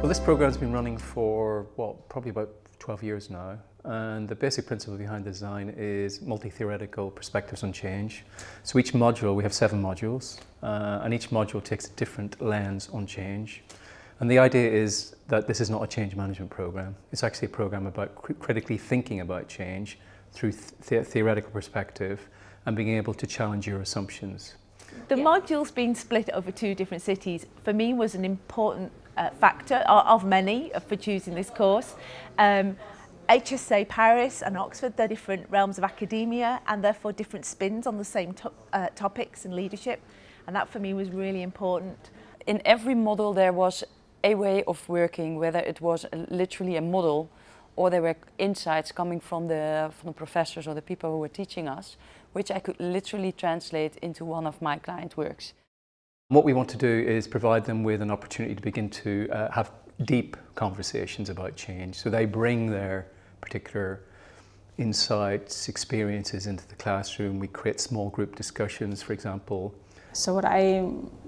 Well, this program's been running for, probably about 12 years now. And the basic principle behind the design is multi-theoretical perspectives on change. So each module, we have 7 modules, and each module takes a different lens on change. And the idea is that this is not a change management program. It's actually a program about critically thinking about change through theoretical perspective and being able to challenge your assumptions. The modules being split over 2 different cities, for me, was an important factor of many for choosing this course. HSA Paris and Oxford, they're different realms of academia and therefore different spins on the same topics and leadership, and that for me was really important. In every model there was a way of working, whether it was literally a model or there were insights coming from the professors or the people who were teaching us, which I could literally translate into one of my client works. What we want to do is provide them with an opportunity to begin to have deep conversations about change. So they bring their particular insights, experiences into the classroom. We create small group discussions, for example. So what I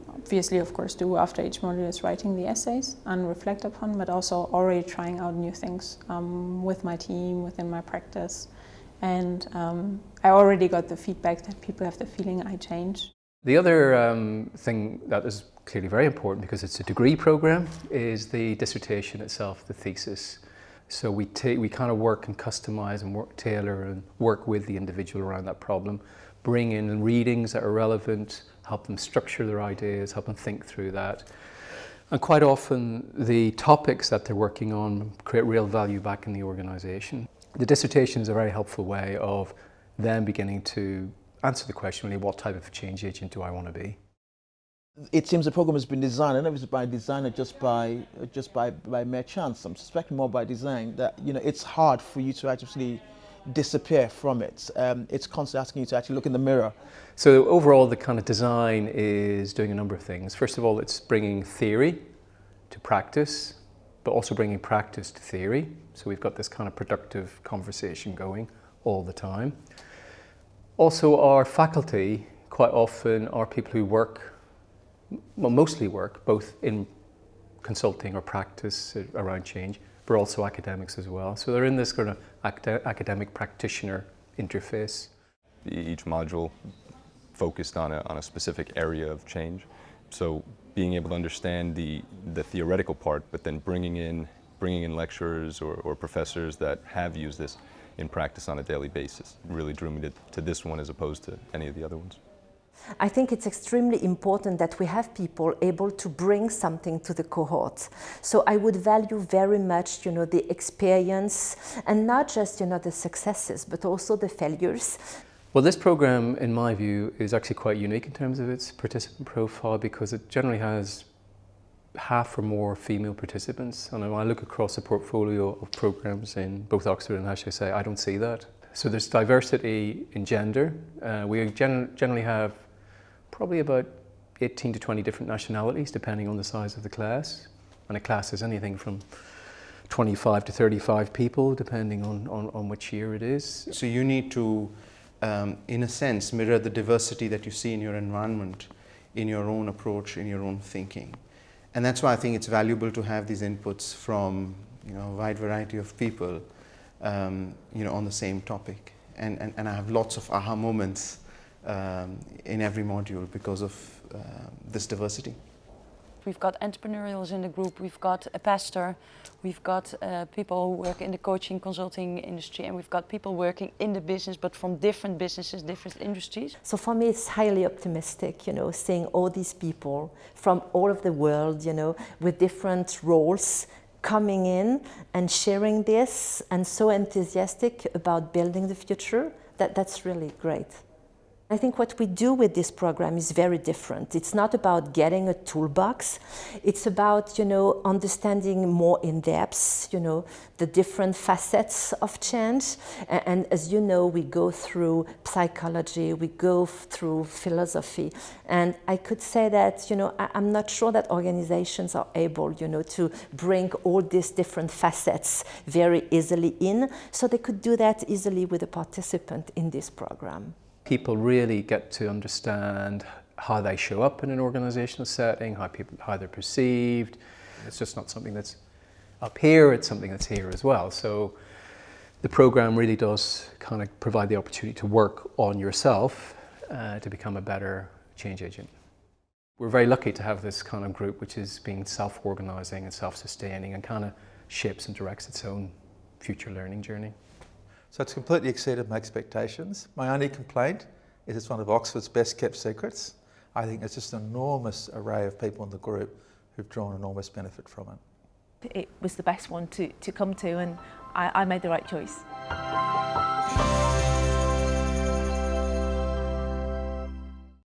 obviously, of course, do after each module is writing the essays and reflect upon, but also already trying out new things with my team, within my practice. And I already got the feedback that people have the feeling I change. The other thing that is clearly very important, because it's a degree program, is the dissertation itself, the thesis. So we kind of work and customize and tailor and work with the individual around that problem, bring in readings that are relevant, help them structure their ideas, help them think through that. And quite often the topics that they're working on create real value back in the organization. The dissertation is a very helpful way of them beginning to answer the question, really, what type of change agent do I want to be? It seems the program has been designed, I don't know if it's by design or just by mere chance. I'm suspecting more by design that, you know, it's hard for you to actually disappear from it. It's constantly asking you to actually look in the mirror. So overall, the kind of design is doing a number of things. First of all, it's bringing theory to practice, but also bringing practice to theory. So we've got this kind of productive conversation going all the time. Also, our faculty quite often are people who work, well, mostly work both in consulting or practice around change, but also academics as well. So they're in this kind of academic practitioner interface. Each module focused on a specific area of change. So being able to understand the theoretical part, but then bringing in lecturers or professors that have used this in practice on a daily basis really drew me to this one as opposed to any of the other ones. I think it's extremely important that we have people able to bring something to the cohort. So I would value very much, you know, the experience and not just, you know, the successes, but also the failures. Well, this program, in my view, is actually quite unique in terms of its participant profile, because it generally has half or more female participants. And when I look across the portfolio of programs in both Oxford and HSA, I don't see that. So there's diversity in gender. We generally have probably about 18 to 20 different nationalities, depending on the size of the class. And a class is anything from 25 to 35 people, depending on which year it is. So you need to, in a sense, mirror the diversity that you see in your environment, in your own approach, in your own thinking. And that's why I think it's valuable to have these inputs from, you know, a wide variety of people, you know, on the same topic. And I have lots of aha moments in every module because of this diversity. We've got entrepreneurials in the group, we've got a pastor, we've got people who work in the coaching consulting industry, and we've got people working in the business but from different businesses, different industries. So for me it's highly optimistic, you know, seeing all these people from all over the world, you know, with different roles coming in and sharing this and so enthusiastic about building the future. That's really great. I think what we do with this program is very different. It's not about getting a toolbox. It's about, you know, understanding more in depth, you know, the different facets of change. And as you know, we go through psychology, we go through philosophy. And I could say that, you know, I'm not sure that organizations are able, you know, to bring all these different facets very easily in. So they could do that easily with a participant in this program. People really get to understand how they show up in an organizational setting, how they're perceived. It's just not something that's up here, it's something that's here as well. So the program really does kind of provide the opportunity to work on yourself to become a better change agent. We're very lucky to have this kind of group which is being self-organising and self-sustaining and kind of shapes and directs its own future learning journey. So it's completely exceeded my expectations. My only complaint is it's one of Oxford's best kept secrets. I think it's just an enormous array of people in the group who've drawn enormous benefit from it. It was the best one to come to, and I made the right choice.